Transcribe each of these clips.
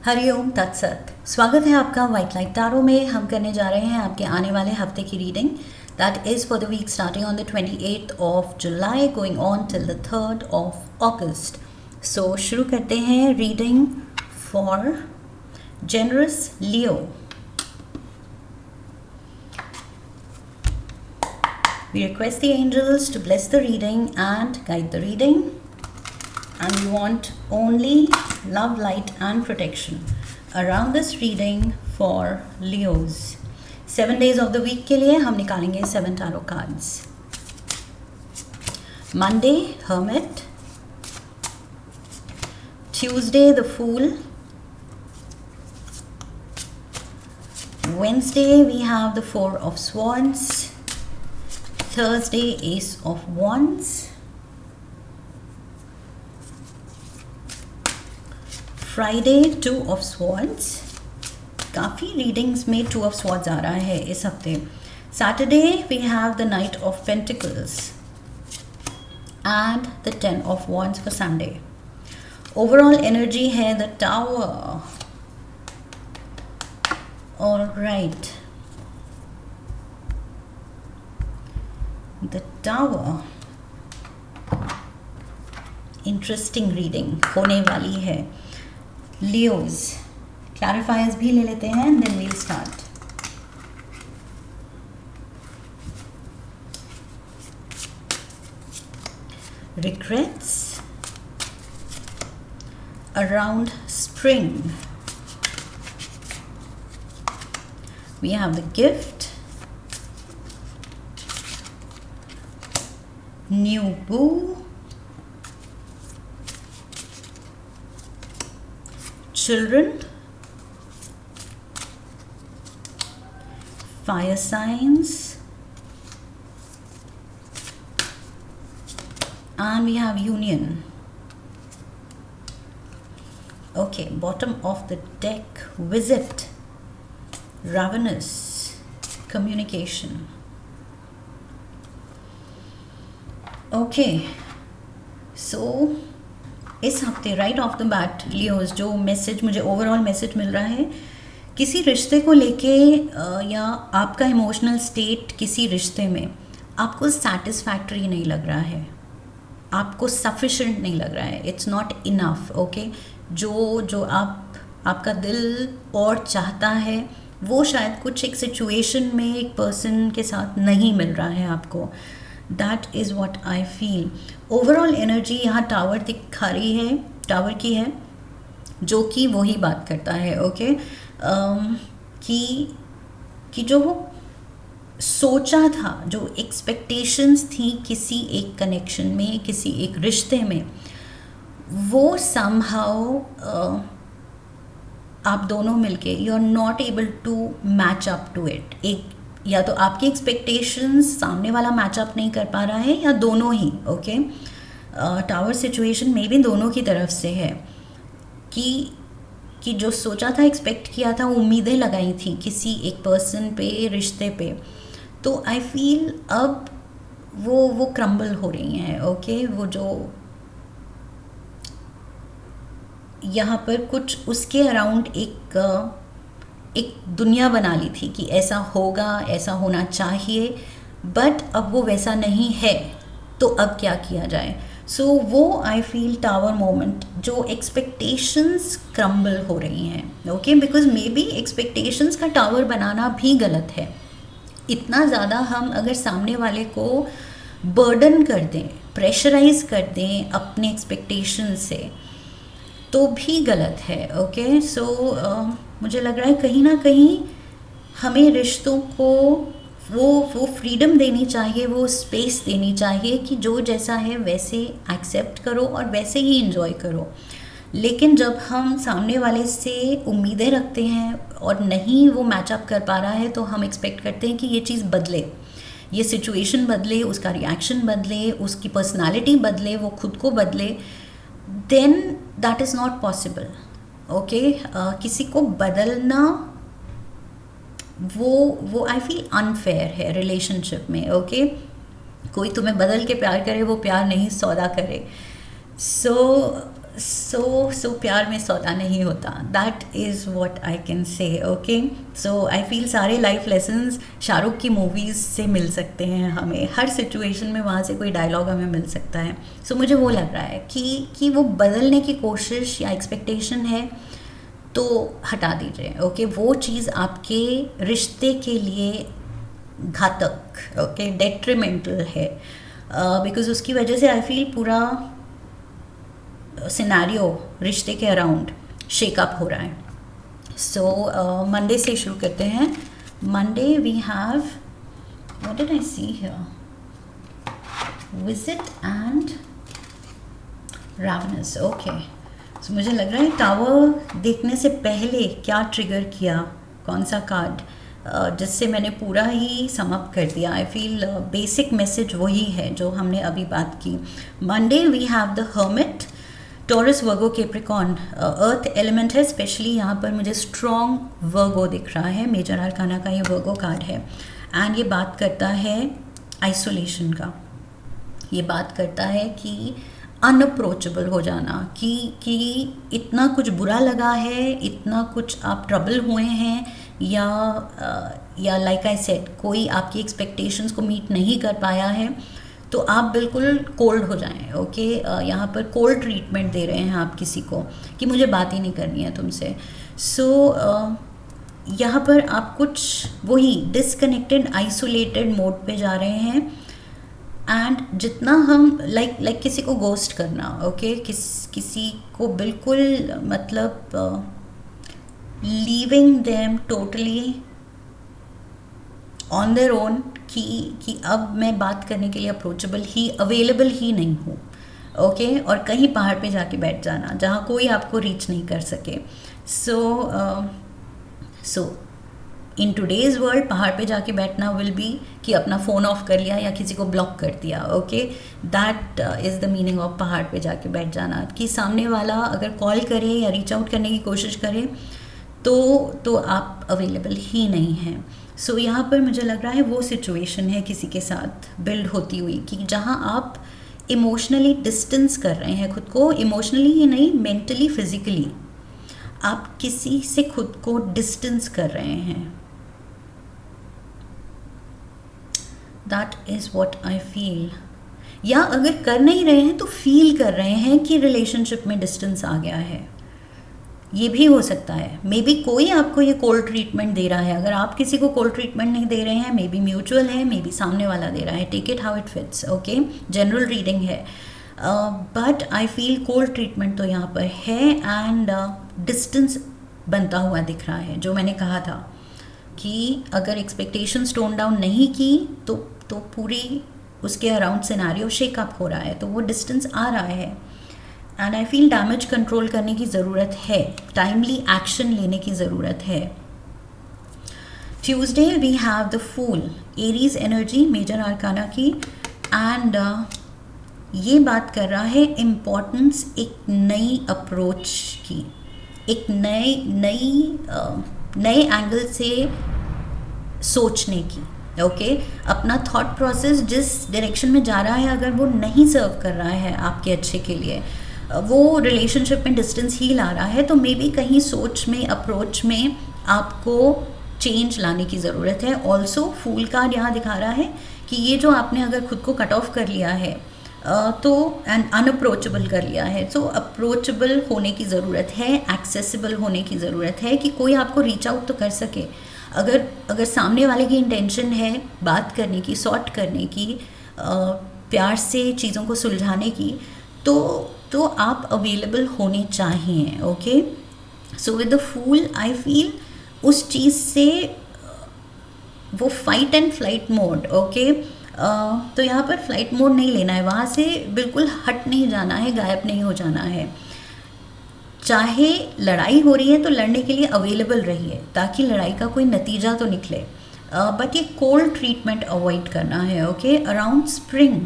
हरिओम तत्सत। स्वागत है आपका वाइट लाइट टारो में। हम करने जा रहे हैं आपके आने वाले हफ्ते की reading that is for the week starting on the 28th of July going on till the 3rd of August. So शुरू करते हैं reading for generous Leo. We request the angels to bless the reading and guide the reading. And we want only love, light and protection around this reading for Leos. 7 days of the week के लिए हम निकालेंगे 7 tarot cards. Monday, Hermit. Tuesday, the Fool. Wednesday, we have the 4 of Swords. Thursday, Ace of Wands. Friday, 2 of Swords. काफ़ी readings में 2 of Swords आ रहा है इस हफ्ते. Saturday, we have the Knight of Pentacles and the 10 of Wands for Sunday. Overall energy है the Tower. All right. The Tower. Interesting reading होने वाली है. Leos, clarifiers भी ले लेते हैं and then we'll start. Regrets around spring. We have the Gift, New Boo, Children, Fire Signs, and we have Union. Okay, bottom of the deck, Visit, Ravenous, Communication. Okay, so इस हफ्ते right of the bat Leos जो message मुझे overall message मिल रहा है किसी रिश्ते को लेके या आपका इमोशनल स्टेट किसी रिश्ते में आपको सेटिस्फैक्टरी नहीं लग रहा है, आपको सफिशेंट नहीं लग रहा है, इट्स नॉट इनफ. ओके, जो आपका दिल और चाहता है वो शायद कुछ एक सिचुएशन में एक पर्सन के साथ नहीं मिल रहा है आपको. That is what I feel. Overall energy यहाँ टावर दिखा रही है, टावर की है, जो कि वही बात करता है. ओके, कि जो वो सोचा था, जो एक्सपेक्टेशंस थी किसी एक कनेक्शन में, किसी एक रिश्ते में, वो समहाउ आप दोनों मिलके you are not able to match up to it. एक या तो आपकी एक्सपेक्टेशंस सामने वाला मैचअप नहीं कर पा रहा है या दोनों ही. ओके, टावर सिचुएशन में भी दोनों की तरफ से है कि जो सोचा था, एक्सपेक्ट किया था, उम्मीदें लगाई थी किसी एक पर्सन पे, रिश्ते पे, तो आई फील अब वो क्रम्बल हो रही हैं. ओके, वो जो यहाँ पर कुछ उसके अराउंड एक दुनिया बना ली थी कि ऐसा होगा, ऐसा होना चाहिए, बट अब वो वैसा नहीं है, तो अब क्या किया जाए. सो वो आई फील टावर मोमेंट, जो एक्सपेक्टेशंस क्रम्बल हो रही हैं. Okay, because may be expectations का टावर बनाना भी गलत है. इतना ज़्यादा हम अगर सामने वाले को बर्डन कर दें, प्रेशराइज कर दें अपने एक्सपेक्टेशन से, तो भी गलत है. ओके, सो मुझे लग रहा है कहीं ना कहीं हमें रिश्तों को वो फ्रीडम देनी चाहिए, वो स्पेस देनी चाहिए कि जो जैसा है वैसे एक्सेप्ट करो और वैसे ही इंजॉय करो. लेकिन जब हम सामने वाले से उम्मीदें रखते हैं और नहीं वो मैचअप कर पा रहा है, तो हम एक्सपेक्ट करते हैं कि ये चीज़ बदले, ये सिचुएशन बदले, उसका रिएक्शन बदले, उसकी पर्सनालिटी बदले, वो खुद को बदले. Then that is not possible. Okay, किसी को बदलना वो आई फील अनफेयर है रिलेशनशिप में. ओके, कोई तुम्हें बदल के प्यार करे वो प्यार नहीं सौदा करे. सो सो प्यार में सौदा नहीं होता, that is what I can say. Okay, so I feel सारे लाइफ लेसन्स शाहरुख की मूवीज़ से मिल सकते हैं हमें, हर सिचुएशन में वहाँ से कोई डायलॉग हमें मिल सकता है। सो मुझे वो लग रहा है कि वो बदलने की कोशिश या एक्सपेक्टेशन है तो हटा दीजिए। ओके, वो चीज़ आपके रिश्ते के लिए घातक, ओके, डेट्रीमेंटल है, बिकॉज उसकी वजह से आई फील पूरा सिनेरियो रिश्ते के अराउंड शेकअप हो रहा है। सो मंडे से शुरू करते हैं। Monday we have, what did I see here, visit and ravens. Okay, so मुझे लग रहा है टावर देखने से पहले क्या ट्रिगर किया, कौन सा कार्ड, जिससे मैंने पूरा ही समअप कर दिया। आई फील बेसिक मैसेज वही है जो हमने अभी बात की। Monday we have the hermit, Taurus, Virgo, Capricorn, earth element है, स्पेशली यहाँ पर मुझे स्ट्रॉन्ग वर्गो दिख रहा है, मेजर आर्काना का ये वर्गो कार्ड है। एंड ये बात करता है आइसोलेशन का, ये बात करता है कि अनअप्रोचेबल हो जाना, कि इतना कुछ बुरा लगा है, इतना कुछ आप ट्रबल हुए हैं, या लाइक आई सेड कोई आपकी एक्सपेक्टेशंस को मीट नहीं कर पाया है, तो आप बिल्कुल कोल्ड हो जाएं। ओके, यहाँ पर कोल्ड ट्रीटमेंट दे रहे हैं आप किसी को कि मुझे बात ही नहीं करनी है तुमसे। सो यहाँ पर आप कुछ वही डिसकनेक्टेड, आइसोलेटेड मोड पे जा रहे हैं। एंड जितना हम लाइक किसी को गोस्ट करना, ओके, किसी को बिल्कुल मतलब leaving them totally on their own, कि अब मैं बात करने के लिए अप्रोचेबल ही, अवेलेबल ही नहीं हूँ। ओके, और कहीं पहाड़ पे जाके बैठ जाना जहाँ कोई आपको रीच नहीं कर सके। सो इन टुडेज़ वर्ल्ड पहाड़ पे जाके बैठना विल बी कि अपना फ़ोन ऑफ कर लिया या किसी को ब्लॉक कर दिया। Okay, that is the meaning of पहाड़ पे जाके बैठ जाना, कि सामने वाला अगर कॉल करे या रीच आउट करने की कोशिश करे तो आप अवेलेबल ही नहीं हैं। सो यहाँ पर मुझे लग रहा है वो सिचुएशन है किसी के साथ बिल्ड होती हुई, कि जहाँ आप इमोशनली डिस्टेंस कर रहे हैं खुद को, इमोशनली ही नहीं, मेंटली, फिजिकली आप किसी से खुद को डिस्टेंस कर रहे हैं। That is what I feel. या अगर कर नहीं रहे हैं तो फील कर रहे हैं कि रिलेशनशिप में डिस्टेंस आ गया है, ये भी हो सकता है। मे बी कोई आपको ये कोल्ड ट्रीटमेंट दे रहा है, अगर आप किसी को कोल्ड ट्रीटमेंट नहीं दे रहे हैं, मे बी म्यूचुअल है, मे बी सामने वाला दे रहा है, take it how it fits. Okay, general reading है, but I feel cold treatment तो यहाँ पर है। एंड डिस्टेंस बनता हुआ दिख रहा है, जो मैंने कहा था कि अगर एक्सपेक्टेशंस टोन डाउन नहीं की तो पूरी उसके अराउंड सिनेरियो शेकअप हो रहा है, तो वो डिस्टेंस आ रहा है। And I feel damage control करने की ज़रूरत है, टाइमली एक्शन लेने की ज़रूरत है। Tuesday we have the fool, Aries energy, major arcana की। एंड ये बात कर रहा है इम्पॉर्टेंस एक नई अप्रोच की, एक नए एंगल से सोचने की। ओके, अपना थॉट प्रोसेस जिस डायरेक्शन में जा रहा है, अगर वो नहीं सर्व कर रहा है आपके अच्छे के लिए, वो रिलेशनशिप में डिस्टेंस ही ला रहा है, तो मे बी कहीं सोच में, अप्रोच में आपको चेंज लाने की ज़रूरत है। ऑल्सो फूल कार्ड यहाँ दिखा रहा है कि ये जो आपने अगर खुद को कट ऑफ कर लिया है तो एंड अनअप्रोचेबल कर लिया है, तो अप्रोचेबल होने की ज़रूरत है, एक्सेसिबल होने की ज़रूरत है, कि कोई आपको रीच आउट तो कर सके। अगर सामने वाले की इंटेंशन है बात करने की, सॉर्ट करने की, प्यार से चीज़ों को सुलझाने की, तो आप अवेलेबल होने चाहिए। Okay, so with the fool I feel उस चीज़ से वो fight and flight mode. Okay, तो यहाँ पर फ्लाइट मोड नहीं लेना है, वहाँ से बिल्कुल हट नहीं जाना है, गायब नहीं हो जाना है। चाहे लड़ाई हो रही है तो लड़ने के लिए अवेलेबल रहिए, ताकि लड़ाई का कोई नतीजा तो निकले, बट ये कोल्ड ट्रीटमेंट अवॉइड करना है। Okay, around spring,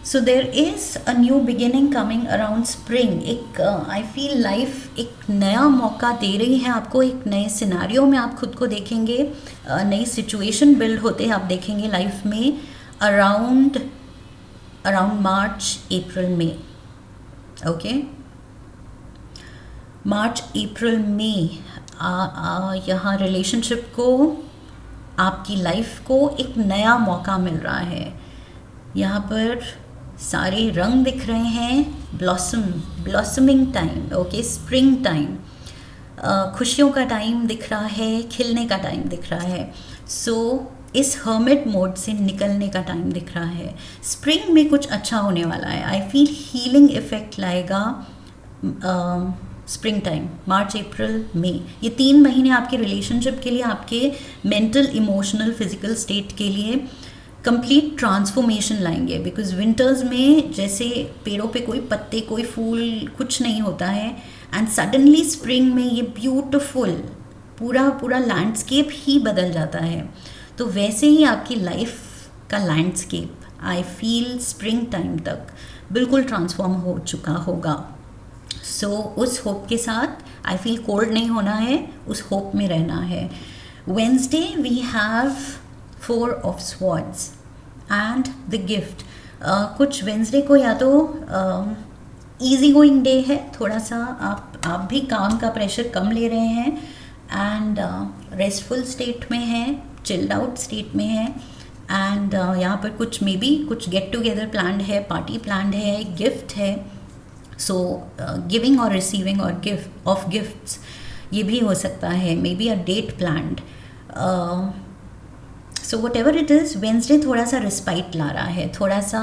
so there is a new beginning coming around spring. एक आई फील लाइफ एक नया मौका दे रही है आपको, एक नए सिनेरियो में आप खुद को देखेंगे, नई सिचुएशन बिल्ड होते हैं आप देखेंगे लाइफ में अराउंड मार्च, अप्रैल, मई। ओके। मार्च अप्रैल मई यहाँ रिलेशनशिप को, आपकी लाइफ को एक नया मौका मिल रहा है। यहाँ पर सारे रंग दिख रहे हैं, blossoming time, okay, spring time, खुशियों का टाइम दिख रहा है, खिलने का टाइम दिख रहा है। सो इस हर्मिट मोड से निकलने का टाइम दिख रहा है। स्प्रिंग में कुछ अच्छा होने वाला है। आई फील हीलिंग इफेक्ट लाएगा स्प्रिंग टाइम, मार्च अप्रैल मई, ये 3 महीने आपके रिलेशनशिप के लिए, आपके मेंटल इमोशनल फिजिकल स्टेट के लिए कंप्लीट ट्रांसफॉर्मेशन लाएंगे। बिकॉज विंटर्स में जैसे पेड़ों पे कोई पत्ते, कोई फूल, कुछ नहीं होता है, एंड सडनली स्प्रिंग में ये ब्यूटिफुल पूरा लैंडस्केप ही बदल जाता है। तो वैसे ही आपकी लाइफ का landscape I feel spring time तक बिल्कुल ट्रांसफॉर्म हो चुका होगा। सो उस होप के साथ आई फील कोल्ड नहीं होना है, उस होप में रहना है। Wednesday we have 4 of swords and the gift. कुछ वेंसडे को या तो ईजी गोइंग डे है, थोड़ा सा आप भी काम का प्रेशर कम ले रहे हैं एंड रेस्टफुल स्टेट में हैं, चिल्ड आउट स्टेट में है, एंड यहाँ पर कुछ मे बी कुछ गेट टुगेदर प्लान्ड है, पार्टी प्लान्ड है, गिफ्ट है। सो गिविंग और रिसीविंग और गिफ्ट ऑफ गिफ्ट्स ये भी हो सकता है, maybe a date planned. So whatever it is, Wednesday थोड़ा सा रिस्पाइट ला रहा है, थोड़ा सा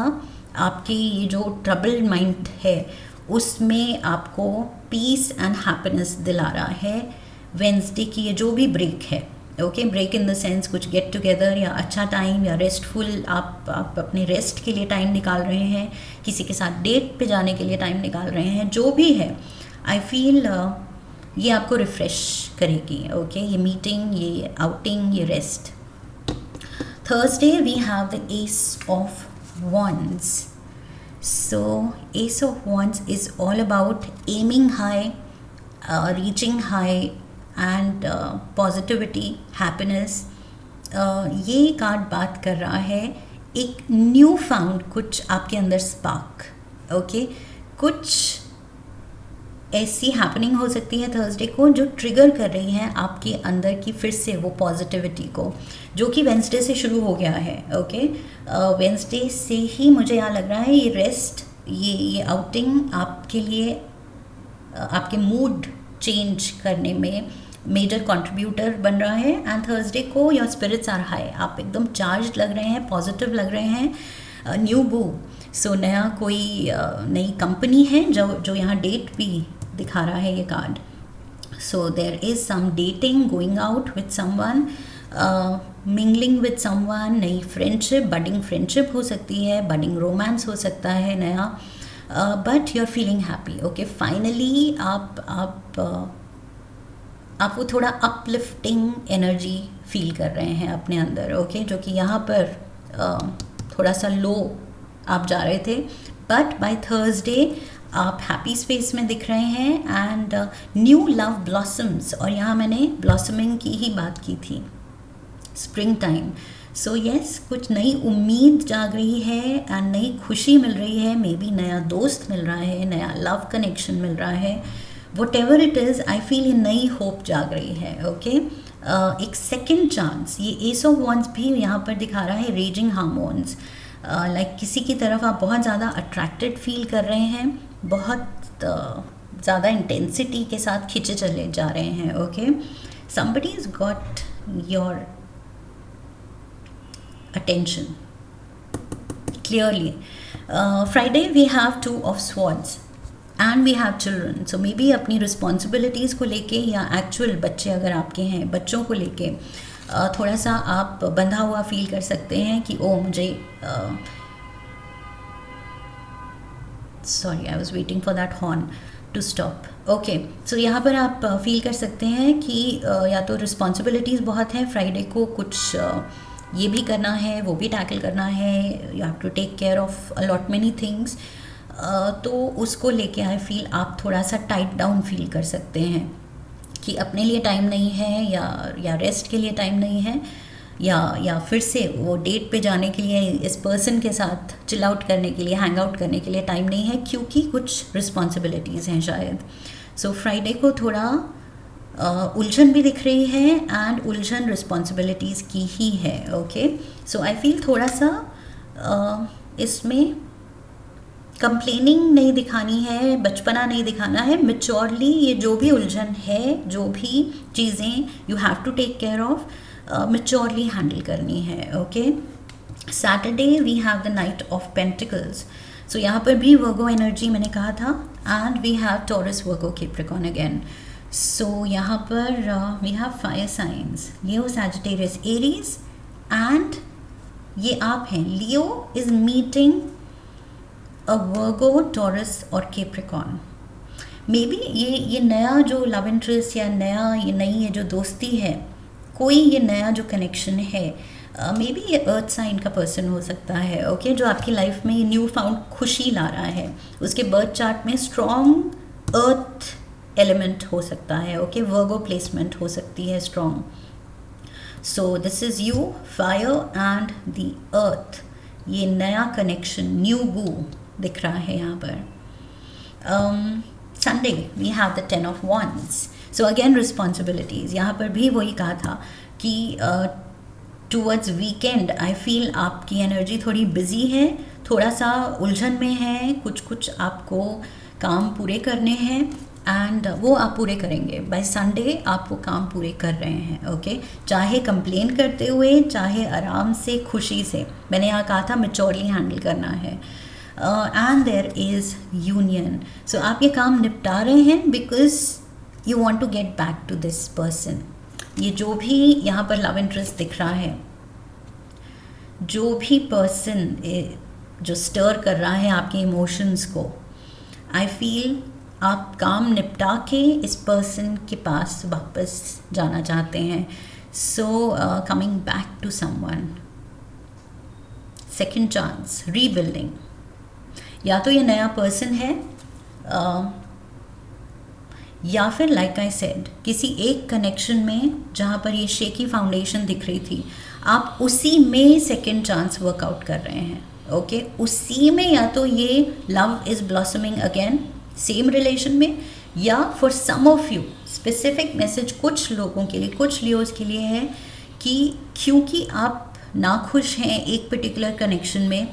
आपकी ये जो ट्रबल्ड माइंड है उसमें आपको पीस एंड हैप्पीनेस दिला रहा है। वेंसडे की ये जो भी ब्रेक है, okay, break in the sense कुछ गेट टुगेदर या अच्छा टाइम या रेस्टफुल, आप अपने रेस्ट के लिए टाइम निकाल रहे हैं, किसी के साथ डेट पे जाने के लिए टाइम निकाल रहे हैं, जो भी है, आई फील ये आपको रिफ़्रेश करेगी। ओके, ये मीटिंग, ये आउटिंग, ये rest. Thursday we have the ace of wands. So ace of wands is all about aiming high, reaching high and positivity, happiness. ये कार्ड बात कर रहा है एक न्यू फाउंड कुछ आपके अंदर स्पार्क, ओके, कुछ ऐसी हैपनिंग हो सकती है थर्सडे को जो ट्रिगर कर रही है आपके अंदर की फिर से वो पॉजिटिविटी को, जो कि वेंसडे से शुरू हो गया है। ओके, वेंसडे से ही मुझे यहाँ लग रहा है ये रेस्ट, ये आउटिंग आपके लिए आपके मूड चेंज करने में मेजर कंट्रीब्यूटर बन रहा है। एंड थर्सडे को योर स्पिरिट्स आर हाई, आप एकदम चार्ज लग रहे हैं, पॉजिटिव लग रहे हैं, न्यू बू। सो नया कोई नई कंपनी है जो यहाँ डेट भी दिखा रहा है ये card. So there is some dating, going out with someone, mingling with someone, नई फ्रेंडशिप, बडिंग फ्रेंडशिप हो सकती है, बडिंग रोमांस हो सकता है नया, but you are feeling happy. Okay, finally आप वो थोड़ा अपलिफ्टिंग एनर्जी फील कर रहे हैं अपने अंदर। ओके, जो कि यहाँ पर थोड़ा सा लो आप जा रहे थे, बट बाय थर्सडे आप हैप्पी स्पेस में दिख रहे हैं एंड न्यू लव ब्लॉसम्स। और यहाँ मैंने ब्लॉसमिंग की ही बात की थी, स्प्रिंग टाइम। सो यस, कुछ नई उम्मीद जाग रही है एंड नई खुशी मिल रही है, मे बी नया दोस्त मिल रहा है, नया लव कनेक्शन मिल रहा है, what ever it is, I feel ये नई होप जाग रही है। ओके, एक सेकेंड चांस, ये एस ऑफ वॉन्ड्स भी यहाँ पर दिखा रहा है रेजिंग हार्मोन्स, लाइक किसी की तरफ आप बहुत ज़्यादा अट्रैक्टेड फील कर रहे हैं, बहुत ज़्यादा इंटेंसिटी के साथ खींचे चले जा रहे हैं। Okay, somebody has got your attention clearly. Friday we have 2 of swords and we have children. So maybe अपनी रिस्पॉन्सिबिलिटीज़ को लेके या एक्चुअल बच्चे अगर आपके हैं, बच्चों को लेके थोड़ा सा आप बंधा हुआ फील कर सकते हैं कि ओ मुझे sorry, I was waiting for that horn to stop. Okay, so यहाँ पर आप फील कर सकते हैं कि या तो रिस्पॉन्सिबिलिटीज़ बहुत हैं, फ्राइडे को कुछ ये भी करना है, वो भी टैकल करना है, you have to take care of a lot many things, तो उसको लेके आई फील आप थोड़ा सा टाइट डाउन फील कर सकते हैं कि अपने लिए टाइम नहीं है या रेस्ट के लिए टाइम नहीं है। या फिर से वो डेट पे जाने के लिए, इस पर्सन के साथ चिल आउट करने के लिए, हैंग आउट करने के लिए टाइम नहीं है, क्योंकि कुछ रिस्पॉन्सिबिलिटीज़ हैं शायद. सो फ्राइडे को थोड़ा उलझन भी दिख रही है, एंड उलझन रिस्पॉन्सिबिलिटीज़ की ही है. ओके, सो आई फील थोड़ा सा इसमें कंप्लेनिंग नहीं दिखानी है, बचपना नहीं दिखाना है. मेच्योरली ये जो भी उलझन है, जो भी चीज़ें you have to take care of, maturely handle करनी है. Okay, Saturday we have the knight of pentacles. So यहाँ पर भी वर्गो एनर्जी मैंने कहा था, and we have Taurus Virgo Capricorn again. So यहाँ पर we have fire signs Leo, Sagittarius, Aries, and ये आप हैं. Leo is meeting a Virgo, Taurus और कैप्रिकॉर्न. मे बी ये नया जो लव इंटरेस्ट या ये नई जो दोस्ती है, कोई ये नया जो कनेक्शन है, मे बी ये अर्थ साइन का पर्सन हो सकता है. ओके, जो आपकी लाइफ में न्यू फाउंड खुशी ला रहा है. उसके बर्थ चार्ट में स्ट्रॉन्ग अर्थ एलिमेंट हो सकता है. ओके, वर्गो प्लेसमेंट हो सकती है strong. So this is you, fire and the earth. ये नया कनेक्शन, न्यू बू दिख रहा है यहाँ पर. Sunday we have the 10 of wands. So again responsibilities. यहाँ पर भी वही कहा था कि टूवर्ड्स वीकेंड आई फील आपकी एनर्जी थोड़ी बिजी है, थोड़ा सा उलझन में है, कुछ आपको काम पूरे करने हैं, एंड वो आप पूरे करेंगे. बाय संडे आप वो काम पूरे कर रहे हैं. ओके, चाहे कंप्लेन करते हुए, चाहे आराम से, खुशी से. मैंने यहाँ कहा था मेच्योरली हैंडल करना है. And there is union. So आप ये काम निपटा रहे हैं because you want to get back to this person. ये जो भी यहाँ पर लव इंटरेस्ट दिख रहा है, जो भी पर्सन जो स्टर कर रहा है आपके इमोशंस को, आई फील आप काम निपटा के इस पर्सन के पास वापस जाना चाहते हैं. So coming back to someone, second chance, rebuilding. या तो ये नया पर्सन है, या फिर लाइक आई सेड, किसी एक कनेक्शन में जहाँ पर ये शेकी फाउंडेशन दिख रही थी, आप उसी में सेकंड चांस वर्कआउट कर रहे हैं. ओके, उसी में या तो ये love is blossoming again same relation में, या for some of you specific message कुछ लोगों के लिए, कुछ लियोज के लिए है कि क्योंकि आप नाखुश हैं एक पर्टिकुलर कनेक्शन में,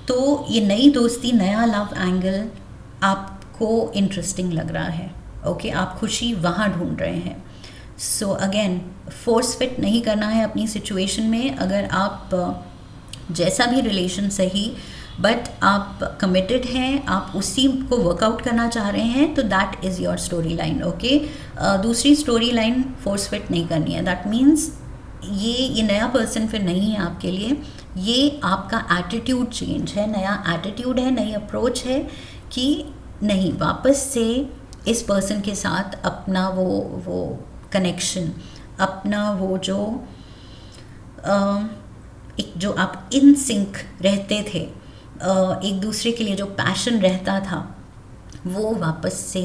तो ये नई दोस्ती, नया लव एंगल आपको इंटरेस्टिंग लग रहा है. ओके, आप खुशी वहाँ ढूंढ रहे हैं. सो अगेन फोर्स फिट नहीं करना है अपनी सिचुएशन में. अगर आप जैसा भी रिलेशन सही, बट आप कमिटेड हैं, आप उसी को वर्कआउट करना चाह रहे हैं, तो that is your story line. Okay, दूसरी स्टोरी लाइन फोर्स फिट नहीं करनी है. दैट मीन्स ये नया पर्सन फिर नहीं है आपके लिए. ये आपका एटीट्यूड चेंज है, नया एटीट्यूड है, नई अप्रोच है कि नहीं, वापस से इस पर्सन के साथ अपना वो कनेक्शन, अपना वो जो एक जो आप इन सिंक रहते थे, एक दूसरे के लिए जो पैशन रहता था, वो वापस से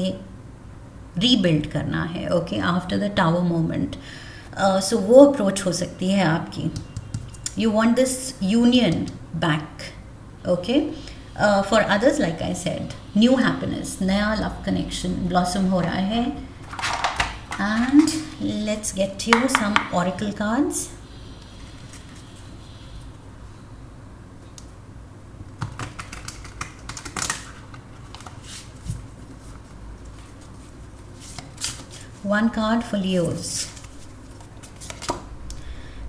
रीबिल्ड करना है. Okay, after the tower moment. So वो अप्रोच हो सकती है आपकी. You want this union back. Okay, for others like I said, new happiness, नया लव कनेक्शन ब्लॉसम हो रहा है. And let's get you some oracle cards. One card for Leos.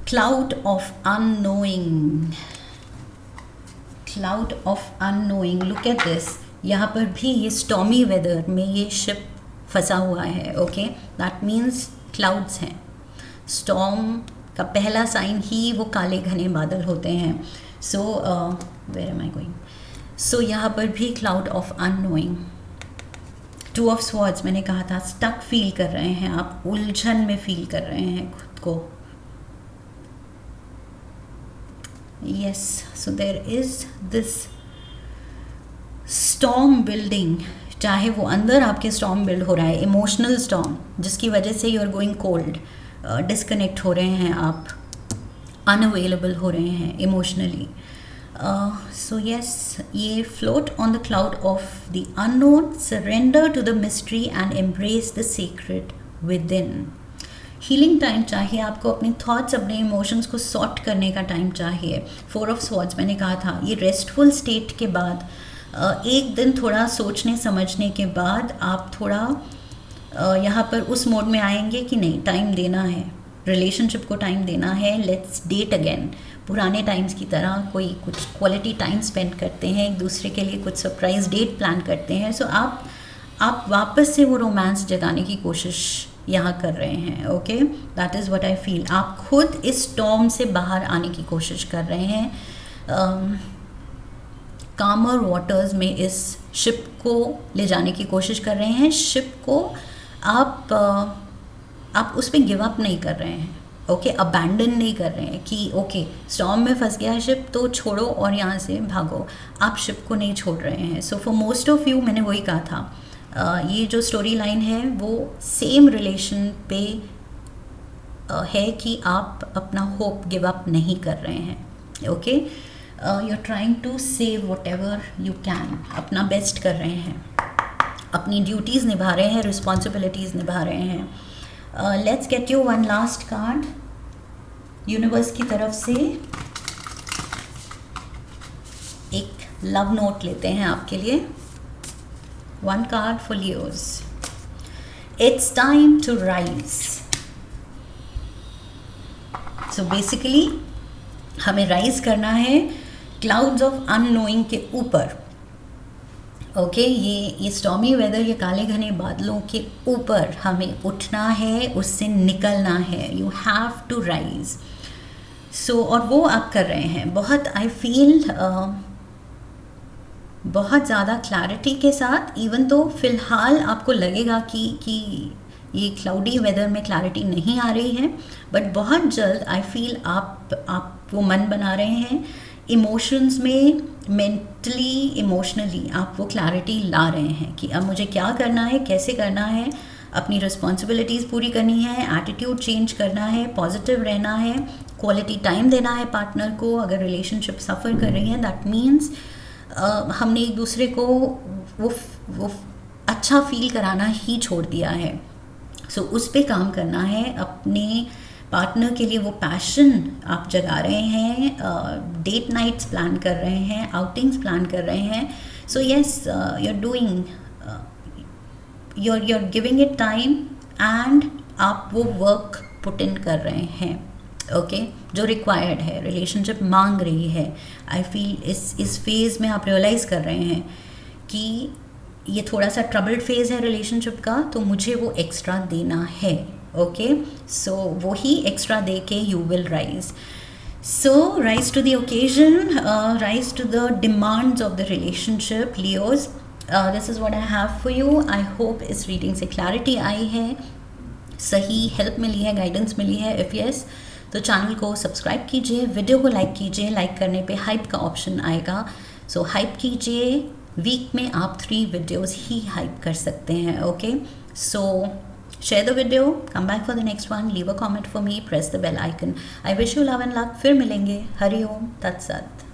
Cloud of unknowing. Cloud of unknowing. Look at this. यहाँ पर भी ये stormy weather में ये ship फंसा हुआ है. Okay, that means clouds हैं. Storm का पहला साइन ही वो काले घने बादल होते हैं. So where am I going? So यहाँ पर भी cloud of unknowing. Two of swords मैंने कहा था, स्टक फील कर रहे हैं आप, उलझन में फील कर रहे हैं खुद को. Yes, so there is this storm building. चाहे वो अंदर आपके स्टॉर्म बिल्ड हो रहा है, इमोशनल स्टॉर्म, जिसकी वजह से you are going cold, disconnect हो रहे हैं आप, अनअवेलेबल हो रहे हैं इमोशनली. सो यस, ये float on the cloud of the unknown, surrender to the mystery and embrace the secret within. Healing time चाहिए आपको, अपने थॉट्स, अपने इमोशंस को सॉर्ट करने का टाइम चाहिए. 4 ऑफ स्वॉर्ड्स मैंने कहा था, ये रेस्टफुल स्टेट के बाद एक दिन थोड़ा सोचने समझने के बाद आप थोड़ा यहाँ पर उस मोड में आएंगे कि नहीं, टाइम देना है, रिलेशनशिप को टाइम देना है, लेट्स डेट अगेन. पुराने टाइम्स की तरह कोई कुछ क्वालिटी टाइम स्पेंड करते हैं, एक दूसरे के लिए कुछ सरप्राइज डेट प्लान करते हैं. सो आप वापस से वो रोमांस जगाने की कोशिश यहाँ कर रहे हैं. Okay, that is what I feel. आप खुद इस स्टॉर्म से बाहर आने की कोशिश कर रहे हैं. कामर वाटर्स में इस शिप को ले जाने की कोशिश कर रहे हैं. शिप को आप उस पर गिव अप नहीं कर रहे हैं. ओके, अबैंडन नहीं कर रहे हैं कि ओके स्टॉर्म में फंस गया है शिप तो छोड़ो और यहाँ से भागो. आप शिप को नहीं छोड़ रहे हैं. So for most of you, मैंने वही कहा था, ये जो स्टोरी लाइन है वो सेम रिलेशन पे है कि आप अपना होप गिव अप नहीं कर रहे हैं. Okay, you are trying to save whatever you can. अपना बेस्ट कर रहे हैं, अपनी ड्यूटीज़ निभा रहे हैं, रिस्पॉन्सिबिलिटीज़ निभा रहे हैं. Let's get you one last card universe की तरफ से. एक लव नोट लेते हैं आपके लिए. One card for Leos. It's time to rise. So basically हमें राइज करना है क्लाउड्स ऑफ अननोइंग के ऊपर. ओके, ये स्टॉर्मी वेदर, ये काले घने बादलों के ऊपर हमें उठना है, उससे निकलना है. You have to rise. So और वो आप कर रहे हैं बहुत, आई फील बहुत ज़्यादा क्लैरिटी के साथ. इवन तो फ़िलहाल आपको लगेगा कि ये क्लाउडी वेदर में क्लैरिटी नहीं आ रही है, बट बहुत जल्द आई फील आप वो मन बना रहे हैं. इमोशंस में मेंटली इमोशनली आप वो क्लैरिटी ला रहे हैं कि अब मुझे क्या करना है, कैसे करना है, अपनी रिस्पॉन्सिबिलिटीज़ पूरी करनी है, एटीट्यूड चेंज करना है, पॉजिटिव रहना है, क्वालिटी टाइम देना है पार्टनर को. अगर रिलेशनशिप सफ़र कर रही है दैट मीन्स हमने एक दूसरे को वो अच्छा फील कराना ही छोड़ दिया है. सो उस पे काम करना है. अपने पार्टनर के लिए वो पैशन आप जगा रहे हैं. डेट नाइट्स प्लान कर रहे हैं, आउटिंग्स प्लान कर रहे हैं. So yes, you are doing, you are giving it time and आप वो वर्क पुट इन कर रहे हैं. ओके, जो रिक्वायर्ड है, रिलेशनशिप मांग रही है. आई फील इस फेज़ में आप रियलाइज़ कर रहे हैं कि ये थोड़ा सा ट्रबल्ड फेज़ है रिलेशनशिप का, तो मुझे वो एक्स्ट्रा देना है. ओके, सो वो ही एक्स्ट्रा दे के you will rise. So rise to the occasion, rise to the demands of the relationship. Leos, this is what I have for you. I hope इस रीडिंग से क्लैरिटी आई है, सही हेल्प मिली है, गाइडेंस मिली है. इफ़ यस, तो चैनल को सब्सक्राइब कीजिए, वीडियो को लाइक कीजिए. लाइक करने पे हाइप का ऑप्शन आएगा, सो हाइप कीजिए. वीक में आप 3 वीडियोस ही हाइप कर सकते हैं. Okay, so share the video, come back for the next one, leave a comment for me, press the bell icon. I wish you love and luck. फिर मिलेंगे. हरि ओम तत्सत.